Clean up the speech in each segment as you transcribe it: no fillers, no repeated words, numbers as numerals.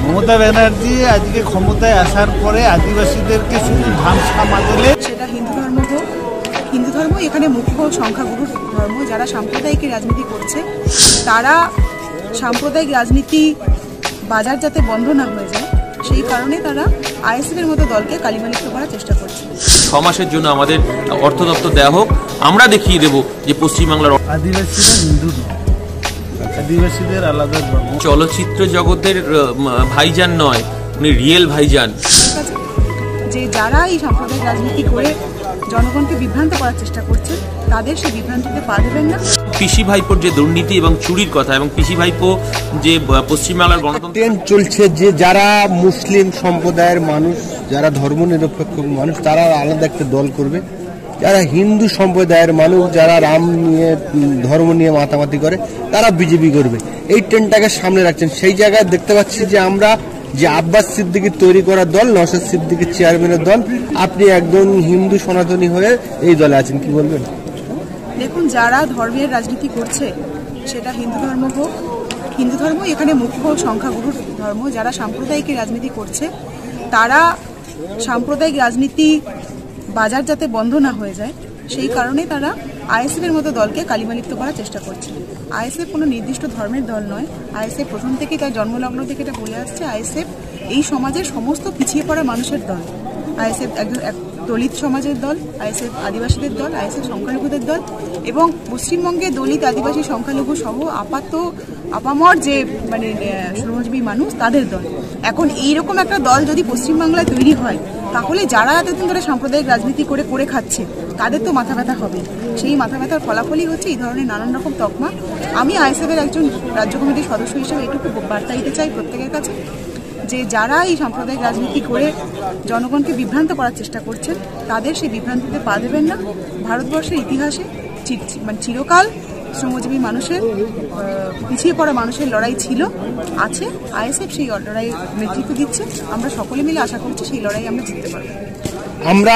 মমতা ব্যানার্জি আজকে ক্ষমতায় আসার পরে আদিবাসীদেরকে শুধু ধামসা মাদলে, সেটা হিন্দু ধর্ম হোক, হিন্দু ধর্ম এখানে মুখ্য সংখ্যাগুরু ধর্ম, যারা সাম্প্রদায়িক রাজনীতি করছে তারা সাম্প্রদায়িক রাজনীতি বাজার যাতে বন্ধ না হয়ে যায় সেই কারণে তারা আইএসএফ এর মতো দলকে কালিমালিপ্ত করার চেষ্টা করছে। 6 মাসের জন্য আমাদের অর্থ দপ্তর দেওয়া হোক, আমরা দেখিয়ে দেব যে পশ্চিমবাংলার আদিবাসীরা হিন্দু নয়, আদিবাসীদের আলাদা ধর্ম। চলচ্চিত্র জগতের ভাইজান নয়, উনি রিয়েল ভাইজান। যে যারা এই সাম্প্রদায়িক রাজনীতি করে জনগণকে বিভ্রান্ত করার চেষ্টা করছে তাদের সেই বিভ্রান্তিতে পা দেবেন না। পিসি ভাইপোর যে দুর্নীতি এবং চুরির কথা, এবং পিসি ভাইপো যে পশ্চিমবাংলার গণতন্ত্র চলছে, যে যারা মুসলিম সম্প্রদায়ের মানুষ, যারা ধর্মনিরপেক্ষ মানুষ, তারা আলাদা একটা দল করবে। যারা হিন্দু সম্প্রদায়ের মানুষ, যারা রাম নিয়ে ধর্ম নিয়ে মাতামাতি করে, তারা বিজেপি করবে। এই ট্রেন্ডটাকে সামনে রাখছেন। সেই জায়গায় দেখতে পাচ্ছি যে আমরা যে আব্বাস সিদ্দিকীর তৈরি করা দল, নওশাদ সিদ্দিকীর চেয়ারম্যানের দল, আপনি একজন হিন্দু সনাতনী হয়ে এই দলে আছেন, কি বলবেন? দেখুন, যারা ধর্মের রাজনীতি করছে সেটা হিন্দু ধর্ম হোক, হিন্দু ধর্ম এখানে মুখ্য সংখ্যাগুরু ধর্ম, যারা সাম্প্রদায়িক রাজনীতি করছে তারা সাম্প্রদায়িক রাজনীতি বাজার যাতে বন্ধ না হয়ে যায় সেই কারণে তারা আইএসএফ এর মতো দলকে কালিমালিপ্ত করার চেষ্টা করছে। আইএসএফ কোনো নির্দিষ্ট ধর্মের দল নয়। আইএসএফ প্রথম থেকেই তার জন্মলগ্ন থেকে এটা বলে আসছে, আইএসএফ এই সমাজের সমস্ত পিছিয়ে পড়া মানুষের দল। আইএসএফ একজন দলিত সমাজের দল, আইএসএফ আদিবাসীদের দল, আইএসএফ সংখ্যালঘুদের দল, এবং পশ্চিমবঙ্গে দলিত আদিবাসী সংখ্যালঘু সহ আপামর যে মানে শ্রমজীবী মানুষ তাদের দল। এখন এইরকম একটা দল যদি পশ্চিমবাংলায় তৈরি হয় তাহলে যারা এতদিন ধরে সাম্প্রদায়িক রাজনীতি করে খাচ্ছে তাদের তো মাথা ব্যথা হবে। সেই মাথা ব্যথার ফলাফলই হচ্ছে এই ধরনের নানান রকম তকমা। আমি আইএসএফ এর একজন রাজ্য কমিটির সদস্য হিসেবে এটুকু বার্তা দিতে চাই প্রত্যেকের কাছে যে যারা এই সাম্প্রদায়িক রাজনীতি করে জনগণকে বিভ্রান্ত করার চেষ্টা করছেন তাদের সেই বিভ্রান্তিতে পা দেবেন না। ভারতবর্ষের ইতিহাসে মানে চিরকাল শ্রমজীবী মানুষের, পিছিয়ে পড়া মানুষের লড়াই ছিল, আছে। আইএসএফ সেই লড়াই নেতৃত্ব দিচ্ছে। আমরা সকলে মিলে আশা করছি সেই লড়াই আমরা জিততে পারবো। আমরা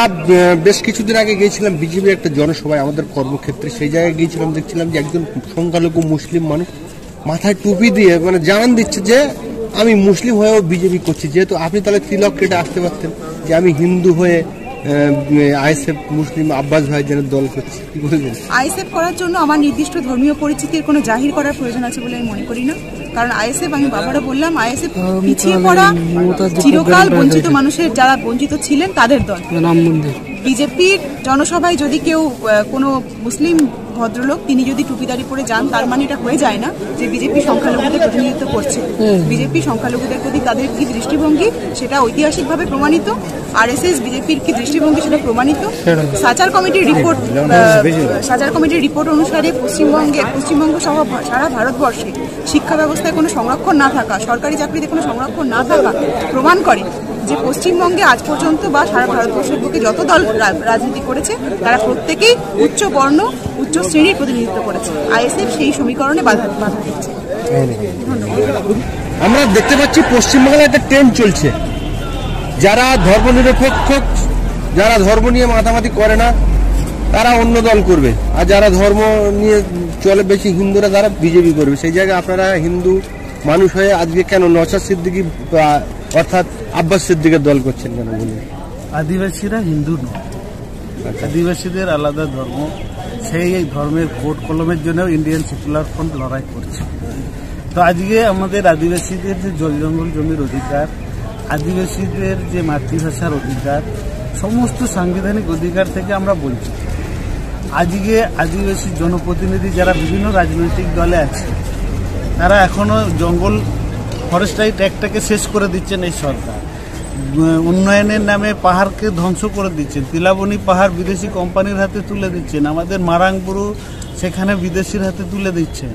বেশ কিছুদিন আগে গিয়েছিলাম বিজেপির একটা জনসভায় আমাদের কর্মক্ষেত্রে। সেই জায়গায় গিয়েছিলাম, দেখছিলাম যে একজন সংখ্যালঘু মুসলিম মানুষ মাথায় টুপি দিয়ে মানে জানান দিচ্ছে যে আমি মুসলিম হয়েও বিজেপি করছি। যেহেতু আপনি তাহলে তিলক কেটে আসতে পারতেন যে আমি হিন্দু হয়ে আইএসএফ মুসলিম আব্বাস ভাইজানের দল করছি, কি বলবেন? আইএসএফ করার জন্য আমার নির্দিষ্ট ধর্মীয় পরিচিতির কোনো জাহির করার প্রয়োজন আছে বলে আমি মনে করি না। কারণ আইএসএফ, আমি বাবারা বললাম, আইএসএফ পিছিয়ে পড়া চিরকাল বঞ্চিত মানুষের, যারা বঞ্চিত ছিলেন তাদের দল। বিজেপির জনসভায় যদি কেউ কোনো মুসলিম ভদ্রলোক তিনি যদি টুপিদারি পরে যান তার মানে এটা হয়ে যায় না যে বিজেপি সংখ্যালঘুদের প্রতিনিধিত্ব করছে। বিজেপি সংখ্যালঘুদের প্রতি তাদের কি দৃষ্টিভঙ্গি সেটা ঐতিহাসিকভাবে প্রমাণিত। আরএসএস বিজেপির কি দৃষ্টিভঙ্গি সেটা প্রমাণিত। সাচার কমিটির রিপোর্ট অনুসারে পশ্চিমবঙ্গ সহ সারা ভারতবর্ষে শিক্ষা ব্যবস্থায় কোনো সংরক্ষণ না থাকা, সরকারি চাকরিতে কোনো সংরক্ষণ না থাকা প্রমাণ করে যে পশ্চিমবঙ্গে আজ পর্যন্ত বা সারা ভারতবর্ষের বুকে যত দল রাজনীতি করেছে তারা প্রত্যেকেই উচ্চ বর্ণ, উচ্চ শ্রেণীর প্রতিনিধিত্ব করেছে। আইএসএফ সেই সমীকরণে বাধা দিচ্ছে। আমরা দেখতে পাচ্ছি পশ্চিমবাংলায় একটা ট্রেন্ড চলছে, যারা ধর্মনিরপেক্ষ, যারা ধর্ম নিয়ে মাতামাতি করে না তারা অন্য দল করবে, আর যারা ধর্ম নিয়ে চলে বেশি হিন্দুরা তারা বিজেপি করবে। সেই জায়গায় আপনারা হিন্দু মানুষ হয়ে আজকে কেন নওশাদ সিদ্দিকী অর্থাৎ আব্বাস সিদ্দিকের দল করছেন কেন বলবেন? আদিবাসীরা হিন্দু নয়, আদিবাসীদের আলাদা ধর্ম। সেই ধর্মের কোড কলমের জন্য ইন্ডিয়ান সেকুলার ফ্রন্ট লড়াই করছে। তো আজকে আমাদের আদিবাসীদের যে জল জঙ্গল জমির অধিকার, আদিবাসীদের যে মাতৃভাষার অধিকার, সমস্ত সাংবিধানিক অধিকার থেকে আমরা বঞ্চিত। আজকে আদিবাসী জনপ্রতিনিধি যারা বিভিন্ন রাজনৈতিক দলে আছে তারা এখনো জঙ্গল ফরেস্ট রাইট অ্যাক্টটাকে শেষ করে দিচ্ছেন এই সরকার। উন্নয়নের নামে পাহাড়কে ধ্বংস করে দিচ্ছেন। তিলাবনী পাহাড় বিদেশি কোম্পানির হাতে তুলে দিচ্ছেন। আমাদের মারাংবুরু সেখানে বিদেশির হাতে তুলে দিচ্ছেন।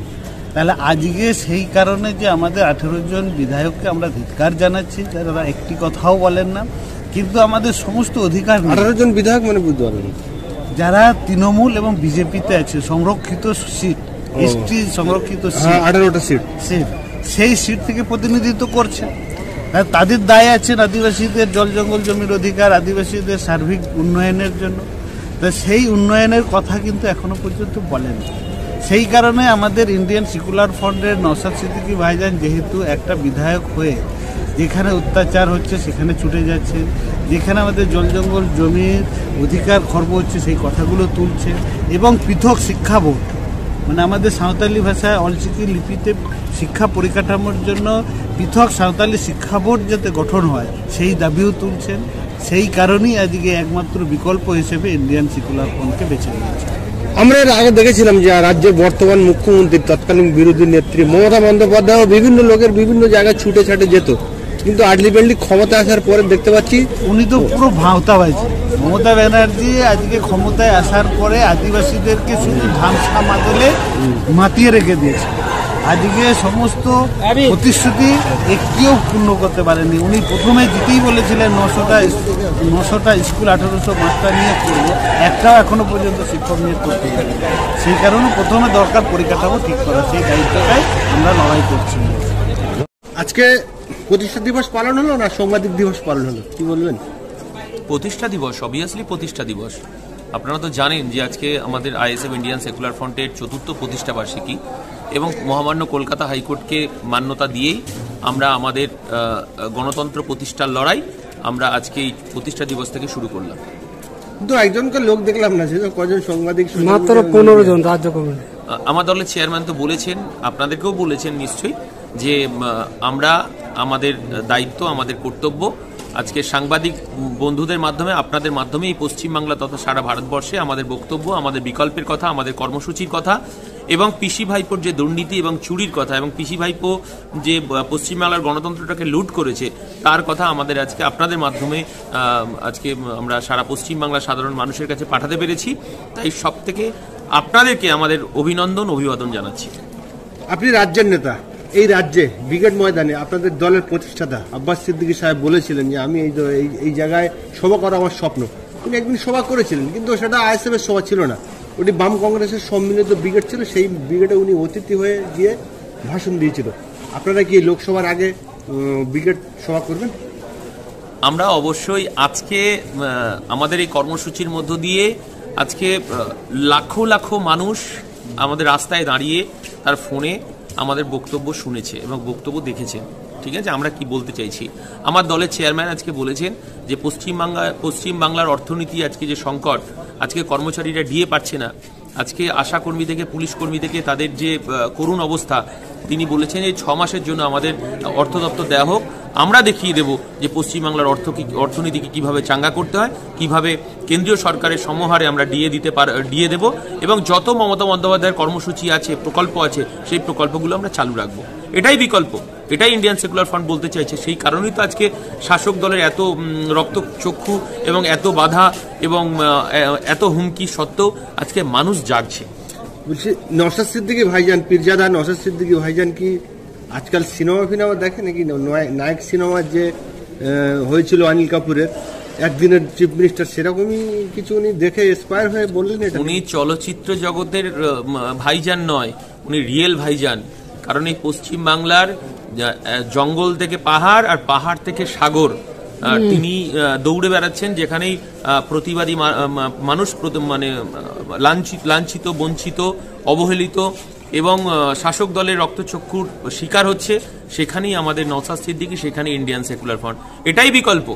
তাহলে আজকে সেই কারণে যে আমাদের 18 জন বিধায়ককে আমরা ধিক্কার জানাচ্ছি, যারা একটি কথাও বলেন না, কিন্তু আমাদের সমস্ত অধিকার 18 জন বিধায়ক মানে বুঝতে পারবেন যারা তৃণমূল এবং বিজেপিতে আছে, সংরক্ষিত সিট, এসটি সংরক্ষিত সিট 18টা সিট, সেই সিট থেকে প্রতিনিধিত্ব করছে। তাদের দায় আছেন আদিবাসীদের জল জঙ্গল জমির অধিকার, আদিবাসীদের সার্বিক উন্নয়নের জন্য। তা সেই উন্নয়নের কথা কিন্তু এখনো পর্যন্ত বলেন। সেই কারণে আমাদের ইন্ডিয়ান সেকুলার ফ্রন্টের নওশাদ সিদ্দিকী ভাইজান যেহেতু একটা বিধায়ক হয়ে যেখানে অত্যাচার হচ্ছে সেখানে ছুটে যাচ্ছেন, যেখানে আমাদের জল জঙ্গল জমির অধিকার খর্ব হচ্ছে সেই কথাগুলো তুলছে, এবং পৃথক শিক্ষা বোর্ড মানে আমাদের সাঁওতালি ভাষায় অলচিকি লিপিতে শিক্ষা পরিকাঠামোর জন্য পৃথক সাঁওতালি শিক্ষা বোর্ড যাতে গঠন হয় সেই দাবিও তুলছেন। সেই কারণেই আজকে একমাত্র বিকল্প হিসেবে ইন্ডিয়ান সেকুলার ফ্রন্টকে বেছে নিয়েছে। আমরা এর আগে দেখেছিলাম যে রাজ্যের বর্তমান মুখ্যমন্ত্রী তৎকালীন বিরোধী নেত্রী মমতা বন্দ্যোপাধ্যায় বিভিন্ন লোকের বিভিন্ন জায়গায় ছুটে ছাটে যেত, কিন্তু আল্টিমেটলি ক্ষমতা আসার পরে দেখতে পাচ্ছি উনি তো পুরো ভাঁওতাবাজি। মমতা ব্যানার্জি আজকে ক্ষমতায় আসার পরে আদিবাসীদেরকে শুধু ধামসা মাদলে মাতিয়ে রেখে দিয়েছে। আজকে সমস্ত প্রতিশ্রুতি একটিও পূর্ণ করতে পারেনি। উনি প্রথমে যেতেই বলেছিলেন 900টা স্কুল 1800 মাস্টার নিয়ে করবো, একটাও এখনো পর্যন্ত শিক্ষক নিয়ে করতে পারেনি। সেই কারণে প্রথমে দরকার পরিকাঠামো ঠিক করা, সেই দায়িত্বটাই আমরা লড়াই করছি। আজকে প্রতিষ্ঠা দিবস পালন হলো না সাংবাদিক দিবস পালন হলো, কি বলবেন? প্রতিষ্ঠা দিবস, অবভিয়াসলি প্রতিষ্ঠা দিবস। আপনারা তো জানেন যে আজকে আমাদের আইএসএফ ইন্ডিয়ান সেকুলার ফ্রন্টের 4র্থ প্রতিষ্ঠা বার্ষিকী, এবং মহামান্য কলকাতা হাইকোর্টকে মান্যতা দিয়েই আমরা আমাদের গণতন্ত্র প্রতিষ্ঠার লড়াই আমরা আজকে এই প্রতিষ্ঠা দিবস থেকে শুরু করলাম। কিন্তু একজনকে লোক দেখলাম না, সে কজন সাংবাদিক মাত্র 15 জন রাজ্য কমিটি। আমার দলের চেয়ারম্যান তো বলেছেন, আপনাদেরকেও বলেছেন নিশ্চয়ই, যে আমরা আমাদের দায়িত্ব, আমাদের কর্তব্য আজকে সাংবাদিক বন্ধুদের মাধ্যমে, আপনাদের মাধ্যমে এই পশ্চিমবাংলা তথা সারা ভারতবর্ষে আমাদের বক্তব্য, আমাদের বিকল্পের কথা, আমাদের কর্মসূচির কথা, এবং পিসি ভাইপোর যে দুর্নীতি এবং চুরির কথা, এবং পিসি ভাইপো যে পশ্চিমবাংলার গণতন্ত্রটাকে লুট করেছে তার কথা আমাদের আজকে আপনাদের মাধ্যমে আজকে আমরা সারা পশ্চিমবাংলার সাধারণ মানুষের কাছে পাঠাতে পেরেছি। তাই সব থেকে আপনাদেরকে আমাদের অভিনন্দন, অভিবাদন জানাচ্ছি। আপনি রাজ্যের নেতা, এই রাজ্যে ব্রিগেড ময়দানে আপনাদের দলের প্রতিষ্ঠাতা আব্বাস সিদ্দিকী সাহেব বলেছিলেন যে আমি এই জায়গায় সভা করা আমার স্বপ্ন। উনি একদিন সভা করেছিলেন, কিন্তু সেটা আইএসএফের সভা ছিল না, ওটি বাম কংগ্রেসের সম্মিলিত ব্রিগেড ছিল। সেই ব্রিগেডে উনি অতিথি হয়ে গিয়ে ভাষণ দিয়েছিল। আপনারা কি লোকসভার আগে ব্রিগেড সভা করবেন? আমরা অবশ্যই আজকে আমাদের এই কর্মসূচির মধ্য দিয়ে আজকে লাখো লাখো মানুষ আমাদের রাস্তায় দাঁড়িয়ে তার ফোনে আমাদের বক্তব্য শুনেছে এবং বক্তব্য দেখেছে। ঠিক আছে, আমরা কি বলতে চাইছি, আমার দলের চেয়ারম্যান আজকে বলেছেন যে পশ্চিমবাংলার অর্থনীতি আজকে যে সংকট, আজকে কর্মচারীরা ডিএ পাচ্ছে না, আজকে আশা কর্মী থেকে পুলিশ কর্মী থেকে তাদের যে করুণ অবস্থা, তিনি বলেছেন এই 6 মাসের জন্য আমাদের অর্থ দপ্তর দেওয়া হোক। আমরা দেখিয়ে দেব যে পশ্চিমবাংলার অর্থনীতিকে কিভাবে চাঙ্গা করতে হয়, কিভাবে কেন্দ্রীয় সরকারের সমহারে আমরা ডিএ দেব, এবং যত মমতা বন্দ্যোপাধ্যায়ের কর্মসূচি আছে, প্রকল্প আছে, সেই প্রকল্পগুলো আমরা চালু রাখবো। এটাই বিকল্প, এটাই ইন্ডিয়ান সেকুলার ফ্রন্ট বলতে চাইছে। সেই কারণেই তো আজকে শাসক দলের এত রক্তচক্ষু এবং এত বাধা এবং এত হুমকি সত্ত্বেও আজকে মানুষ জাগছে। বলছি, নওশাদ সিদ্দিকী ভাইজান, পীরজাদা নওশাদ সিদ্দিকী ভাইজান কি আজকাল সিনেমা দেখে নাকি? নায়ক সিনেমা যে হয়েছিল অনিল কাপুরের একদিনের চিফ মিনিস্টার, সেরকমই কিছু উনি দেখে ইন্সপায়ার হয়ে বললেন এটা? উনি চলচ্চিত্র জগতের ভাইজান নয়, উনি রিয়েল ভাইজান। কারণ এই পশ্চিমবাংলার জঙ্গল থেকে পাহাড় আর পাহাড় থেকে সাগর তিনি দৌড়ে বেড়াচ্ছেন, যেখানেই প্রতিবাদী মানুষ মানে লাঞ্ছিত, বঞ্চিত, অবহেলিত এবং শাসক দলের রক্তচক্ষুর শিকার হচ্ছে, সেখানেই আমাদের নওশাদ সিদ্দিকী, সেখানে ইন্ডিয়ান সেকুলার ফ্রন্ট। এটাই বিকল্প।